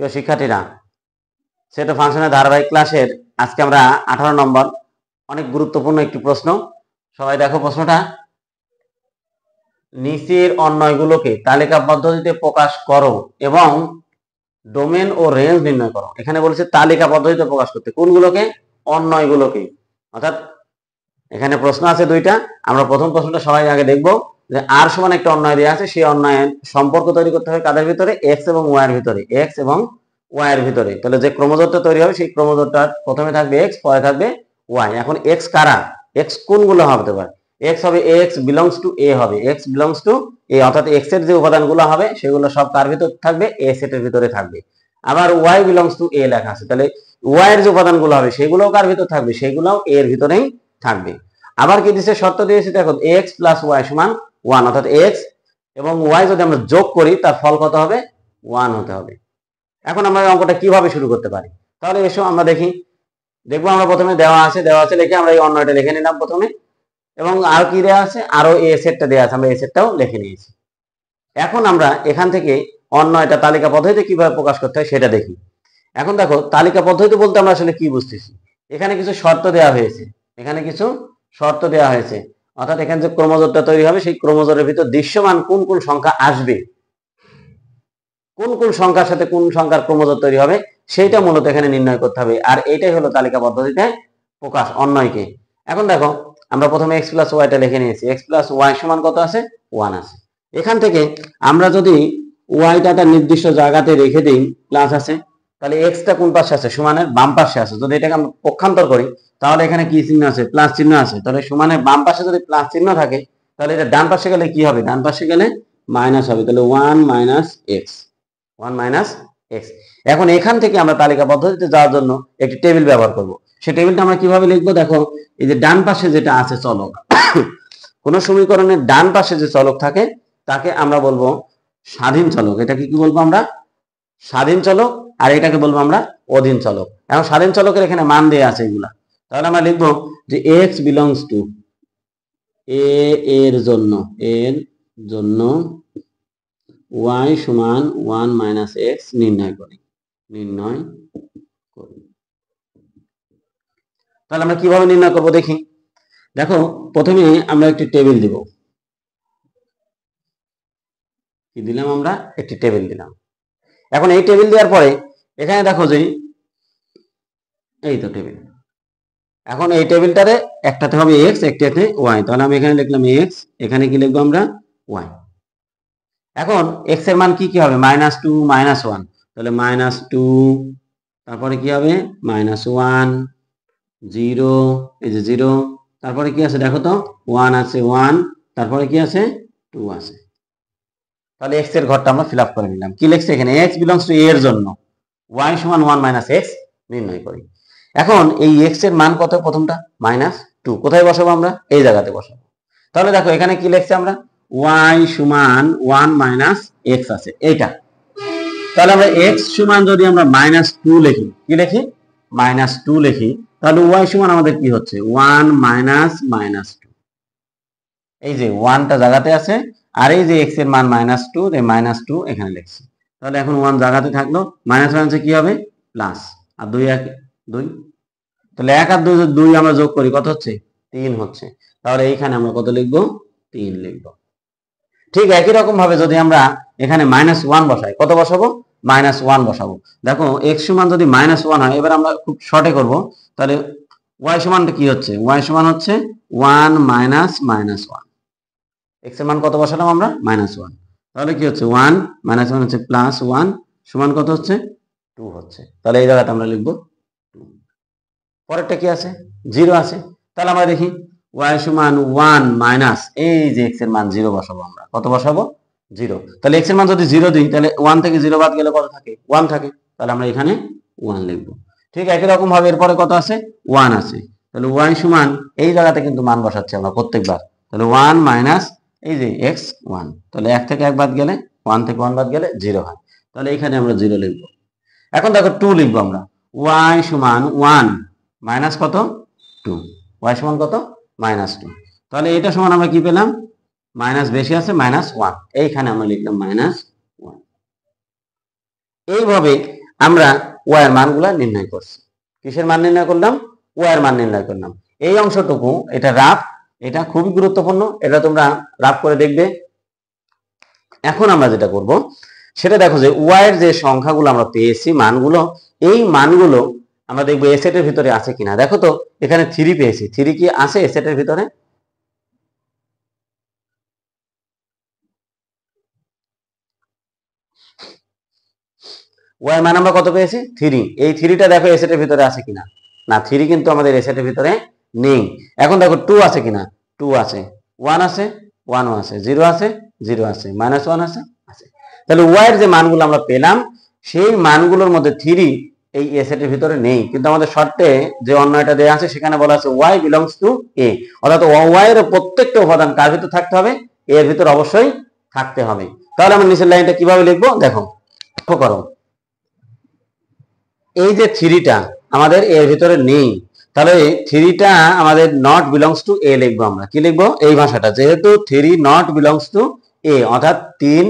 প্রিয় শিক্ষার্থীরা, set of ফাংশনের ধারাবাহিক ক্লাসের আজকে আমরা 18 নম্বর অনেক গুরুত্বপূর্ণ একটি প্রশ্ন। সবাই দেখো প্রশ্নটা, নিচের অন্বয়গুলোকে তালিকা পদ্ধতিতে প্রকাশ করো এবং ডোমেন ও রেঞ্জ নির্ণয় করো। এখানে বলেছে তালিকা পদ্ধতিতে প্রকাশ করতে, কোনগুলোকে? অন্বয়গুলোকে। অর্থাৎ এখানে প্রশ্ন আছে দুইটা। আমরা প্রথম প্রশ্নটা সবাই আগে দেখবো যে আর সমান একটা অন্বয় দেওয়া আছে, সেই অন্বয়ের সম্পর্ক তৈরি করতে হবে কাদের ভিতরে? এক্স এবং ওয়াই এর ভিতরে। এক্স এবং ওয়াই এর ভিতরে। তাহলে যে ক্রোমোজোরটা তৈরি হবে সেই ক্রোমোজোরটার প্রথমে থাকবে এক্স, পরে থাকবে ওয়াই। এখন এক্স কারা? এক্স কোনগুলো হতে পারে? এক্স হবে এক্স বিলংস টু এ হবে, এক্স বিলংস টু এ, অর্থাৎ এক্স এর যে উপাদানগুলো হবে সেগুলো সব কার ভিতর থাকবে? এ সেটের ভিতরে থাকবে। আবার ওয়াই বিলংস টু এ লেখা আছে, তাহলে ওয়াই এর যে উপাদানগুলো হবে সেগুলোও কার ভিতর থাকবে? সেগুলোও এ এর ভিতরেই থাকবে। আবার কি দিয়েছে? শর্ত দিয়েছে, দেখো এক্স প্লাস ওয়াই সমান ওয়ান, অর্থাৎ এক্স এবং ওয়াই যদি আমরা যোগ করি তার ফল কত হবে? ওয়ান হতে হবে। এখন আমরা অঙ্কটা কিভাবে শুরু করতে পারি? তাহলে এসো আমরা দেখবো আমরা প্রথমে দেওয়া আছে লিখে আমরা এই অন্যটা লিখে নিলাম প্রথমে, এবং আর কি দেওয়া আছে? আরো এ সেটটা দেওয়া আছে, আমরা এ সেটটাও লিখে নিয়েছি। এখন আমরা এখান থেকে অন্যটা তালিকা পদ্ধতিতে কিভাবে প্রকাশ করতে হয় সেটা দেখি। এখন দেখো, তালিকা পদ্ধতি বলতে আমরা আসলে কি বুঝতেছি? এখানে কিছু শর্ত দেওয়া হয়েছে, এখানে কিছু শর্ত দেওয়া হয়েছে, অর্থাৎ এখানে যে ক্রোমোজোরটা তৈরি হবে সেই ক্রোমোজোরের ভিতর দৃশ্যমান কোন কোন সংখ্যা আসবে, কোন কোন সংখ্যার সাথে কোন সংখ্যার ক্রোমোজোর তৈরি হবে সেইটা মূলত এখানে নির্ণয় করতে হবে। আর এইটাই হলো তালিকা পদ্ধতিতে প্রকাশ, অন্যয়কে। এখন দেখো, আমরা প্রথমে এক্স প্লাস ওয়াইটা লিখে নিয়েছি। এক্স প্লাস ওয়াই সমান কত আছে? ওয়ান আছে। এখান থেকে আমরা যদি ওয়াইটা তার নির্দিষ্ট জায়গাতে রেখে দিই, প্লাস আছে, তাহলে এক্সটা কোন পাশে আছে? সমানের বাম পাশে আছে। যদি এটাকে আমরা পক্ষান্তর করি তাহলে এখানে কি চিহ্ন আছে? প্লাস চিহ্ন আছে। তাহলে সমানের বাম পাশে যদি প্লাস চিহ্ন থাকে তাহলে এটা ডান পাশে গেলে কি হবে? ডান পাশে গেলে মাইনাস হবে। তাহলে one minus x, one minus x. এখন এখান থেকে আমরা তালিকা পদ্ধতিতে যাওয়ার জন্য একটি টেবিল ব্যবহার করব। সেই টেবিলটা আমরা কিভাবে লিখবো? দেখো, এই যে ডান পাশে যেটা আছে চলক, কোন সমীকরণের ডান পাশে যে চলক থাকে তাকে আমরা বলবো স্বাধীন চলক। এটাকে কি বলবো আমরা? স্বাধীন চলক। আর এটাকে বলবো আমরা অধীন চলক। এখন স্বাধীন চলকের এখানে মান দেয়া আছে এগুলা, তাহলে আমরা লিখবো যে এক্স বিলংস টু এ এর জন্য ওয়াই সমান ওয়ান মাইনাস এক্স নির্ণয় করি। তাহলে আমরা কিভাবে নির্ণয় করবো দেখি। দেখো, প্রথমে আমরা একটি টেবিল দিব। কি দিলাম? আমরা একটি টেবিল দিলাম। এখন এই টেবিল দেওয়ার পরে এখানে দেখো যে এই তো টেবিল। এখন এই টেবিলটারে একটাতে হবে এক্স, একটাতে ওয়াই। তাহলে আমি এখানে লিখলাম এক্স, এখানে কি লিখবো আমরা? ওয়াই। এখন এক্স এর মান কি কি হবে? মাইনাস টু মাইনাস ওয়ান, তাহলে মাইনাস টু, তারপরে কি হবে? মাইনাস ওয়ান, জিরো, এই যে জিরো, তারপরে কি আছে দেখো তো? ওয়ান আছে, ওয়ান, তারপরে কি আছে? টু আছে। তাহলে এক্স এর ঘরটা আমরা ফিল আপ করে নিলাম। কি লিখছে এখানে? এক্স বিলংস টু এ এর জন্য ওয়াই সমান ওয়ান মাইনাস এক্স নির্ণয় করি। এখন এই এক্স এর মান কত? প্রথমটা মাইনাস টু, কোথায় বসাবো আমরা? এই জায়গাতে বসাবো। তাহলে দেখো এখানে কি লিখছে আমরা? ওয়াই সমান ওয়ান মাইনাস এক্স আছে, এইটা। তাহলে আমরা এক্স সমান যদি আমরা মাইনাস টু লিখি, কি লিখি? মাইনাস টু লিখি, তাহলে ওয়াই সমান আমাদের কি হচ্ছে? One minus minus two. এই যে ওয়ানটা জায়গাতে আছে, আর এই যে এক্স এর মান মাইনাস টু, এই মাইনাস টু এখানে লিখছি। তাহলে এখন ওয়ান জায়গাতে থাকলো, মাইনাস মাইনাসে কি হবে? প্লাস, আর দুই এক দুই, তাহলে এক আর দুই দুই আমরা যোগ করি, কত হচ্ছে? তিন হচ্ছে। তাহলে এইখানে আমরা কত লিখবো? তিন লিখবো। ঠিক একই রকম ভাবে যদি আমরা এখানে মাইনাস ওয়ান বসাই, কত বসাবো? মাইনাস ওয়ান বসাবো। দেখো এক্স সমান যদি মাইনাস ওয়ান হয়, এবার আমরা খুব শর্টে করবো, তাহলে ওয়াই সমানটা কি হচ্ছে? ওয়াই সমান হচ্ছে one minus minus one. X এর মান কত বসালাম আমরা? Minus one. তাহলে কি হচ্ছে? ওয়ান মাইনাস ওয়ান হচ্ছে প্লাস ওয়ান, সমান কত হচ্ছে? টু হচ্ছে। তাহলে এই জায়গাটা আমরা লিখবো টু। পরেরটা কি আছে? জিরো আছে। তাহলে আমরা দেখি ওয়াই সমান ওয়ান মাইনাস, এই যে এক্স এর মান জিরো বসাবো আমরা। কত বসাবো? জিরো। তাহলে এক্স এর মান যদি জিরো দিই তাহলে ওয়ান থেকে জিরো বাদ গেলে কত থাকে? ওয়ান থাকে। তাহলে আমরা এখানে ওয়ান লিখবো। ঠিক একই রকম ভাবে এরপরে কত আছে? ওয়ান আছে। তাহলে ওয়াই সমান, এই জায়গাতে কিন্তু মান বসাচ্ছি আমরা প্রত্যেকবার। তাহলে ওয়ান মাইনাস এই যে এক্স ওয়ান, তাহলে এক থেকে এক বাদ গেলে, ওয়ান থেকে ওয়ান বাদ গেলে জিরো হয়। তাহলে এখানে আমরা জিরো লিখবো। এখন দেখো টু লিখবো আমরা। ওয়াই সমান ওয়ান মাইনাস কত? টু। ওয়াই সমান কত? Minus two. তাহলে এটা সমান আমরা কি পেলাম? মাইনাস বেশি আছে, মাইনাস ওয়ান। এইখানে আমরা লিখলাম মাইনাস ওয়ান। এইভাবে আমরা ওয়াই এর মানগুলা নির্ণয় করছি। কিসের মান নির্ণয় করলাম? ওয়াই এর মান নির্ণয় করলাম। এই অংশটুকু এটা রাফ, এটা খুবই গুরুত্বপূর্ণ, এটা তোমরা রাফ করে দেখবে। এখন আমরা যেটা করব সেটা দেখো যে ওয়াই এর যে সংখ্যাগুলো আমরা পেয়েছি মানগুলো, এই মানগুলো আমরা দেখবো এ সেটের ভিতরে আছে কিনা। দেখো তো এখানে 3 পেয়েছি, 3 কি আছে এ সেটের ভিতরে? ওয়াই মান আমরা কত পেয়েছি? 3। এই 3টা দেখো এ সেটের ভিতরে আছে কিনা। না, 3 কিন্তু আমাদের এ সেটের ভিতরে নেই। এখন দেখো 2 আছে কিনা? 2 আছে। 1 আছে? 1ও আছে। 0 আছে? 0 আছে। -1 আছে? আছে। তাহলে ওয়াই এর যে মানগুলো আমরা পেলাম সেই মানগুলোর মধ্যে 3 এই এ সেটের ভিতরে নেই, কিন্তু আমাদের শর্তে যে অন্যটা দেয়া আছে সেখানে বলা আছে y belongs to a, অর্থাৎ ওয়াই এর প্রত্যেকটা উপাদান কার ভিতর থাকতে হবে? a এর ভিতর অবশ্যই থাকতে হবে। তাহলে আমরা নিচের লাইনটা কিভাবে লিখবো দেখো, লক্ষ্য করো। এই যে 3টা আমাদের এর ভিতরে নেই, তাহলে 3টা আমাদের নট বিলংস টু এ লিখবো। আমরা কি লিখবো? এই ভাষাটা, যেহেতু 3 নট বিলংস টু এ, অর্থাৎ 3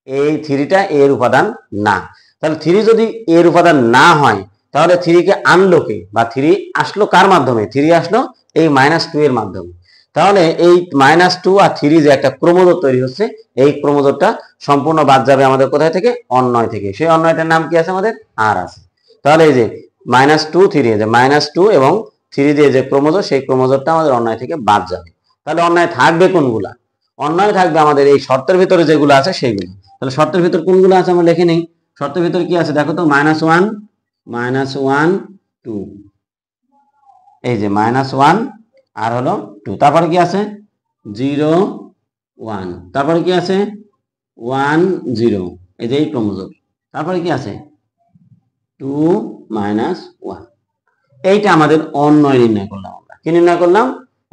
এই 3টা এর উপাদান না। তাহলে 3 যদি এর উপাদান না হয় তাহলে 3 কে আনলো কে, বা 3 আসলো কার মাধ্যমে? 3 আসলো এই -2 এর মাধ্যমে। তাহলে এই -2 আর 3 যে একটা ক্রমজোড় তৈরি হচ্ছে, এই ক্রমজোড়টা সম্পূর্ণ বাদ যাবে আমাদের কোথায় থেকে? অন্যয় থেকে। সেই অন্যয়টার নাম কি আছে আমাদের? আর আছে। তাহলে এই যে -2 3, যে -2 এবং 3 দিয়ে যে ক্রমজোড়, সেই ক্রমজোড়টা আমাদের অন্যয় থেকে বাদ যাবে। তাহলে অন্যয় থাকবে কোনগুলা? অন্যয় থাকবে আমাদের এই শর্তের ভিতরে যেগুলো আছে সেইগুলো। তাহলে শর্তের ভিতর কোনগুলো আছে আমরা লিখে নেই। শর্তের ভিতর কি আছে দেখো তো, -1 -1 2, এই যে -1 আর হলো 2, তারপরে কি আছে? 0 1, তারপরে কি আছে? 1 0, এই যে এই ক্রমজোড়। তারপরে কি আছে? 2 -1। এইটা আমাদের অন্যয় নির্ণয় করলাম। আমরা কি নির্ণয় করলাম?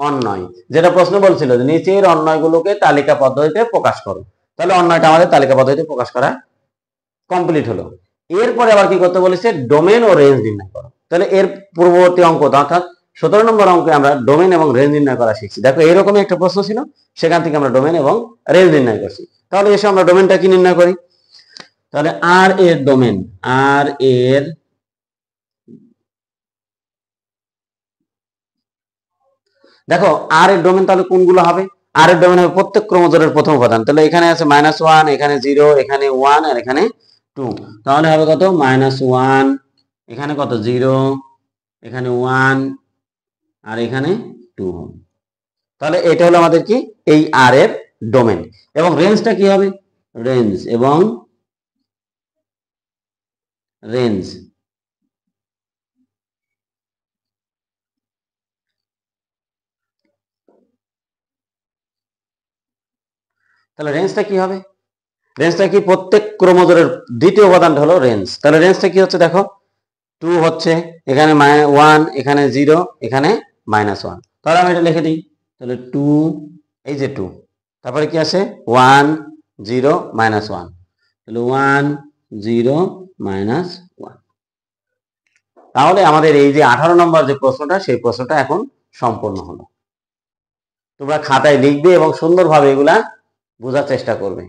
অন্যয়। যেটা প্রশ্ন বলছিল যে নিচের অন্যয়গুলোকে তালিকা পদ্ধতিতে প্রকাশ করো, তাহলে অন্যয়টা আমাদের তালিকা পদ্ধতিতে প্রকাশ করা কমপ্লিট হলো। এরপরে আবার কি করতে বলেছে? ডোমেন ও রেঞ্জ নির্ণয় করো। তাহলে এর পূর্ববর্তী অঙ্ক অর্থাৎ 17 নম্বর অঙ্কে আমরা ডোমেন এবং রেঞ্জ নির্ণয় করা শিখছি। দেখো এইরকমই একটা প্রশ্ন ছিল, সেখান থেকে আমরা ডোমেন এবং রেঞ্জ নির্ণয় করছি। তাহলে এসে আমরা ডোমেনটা কি নির্ণয় করি। তাহলে আর এর ডোমেন, আর এর দেখো আর এর ডোমেন তাহলে কোনগুলো হবে? আর এর ডোমেন হবে প্রত্যেক ক্রমজোড়ের প্রথম উপাদান। তাহলে এখানে আছে -1, এখানে 0, এখানে 1 আর এখানে 2। তাহলে হবে কত? -1, এখানে কত? 0, এখানে 1 আর এখানে 2। তাহলে এটা হলো আমাদের কি? এই আর এর ডোমেন। এবং রেঞ্জটা কি হবে? রেঞ্জ এবং রেঞ্জ, তাহলে রেঞ্জটা কি হবে? রেঞ্জটা কি? প্রত্যেক ক্রমজোড়ের দ্বিতীয় উপাদানটা হলো রেঞ্জ। তাহলে রেঞ্জটা কি হচ্ছে দেখো, 2 হচ্ছে, এখানে 1, এখানে 0, এখানে -1। তাহলে আমি এটা লিখে দিই। তাহলে 2, এই যে 2, তারপরে কি আছে? 1 0 -1, তাহলে 1 0 -1। তাহলে আমাদের এই যে 18 নম্বর যে প্রশ্নটা, সেই প্রশ্নটা এখন সম্পূর্ণ হলো। তোমরা খাতায় লিখবে এবং সুন্দরভাবে এগুলা বোঝার চেষ্টা করবে।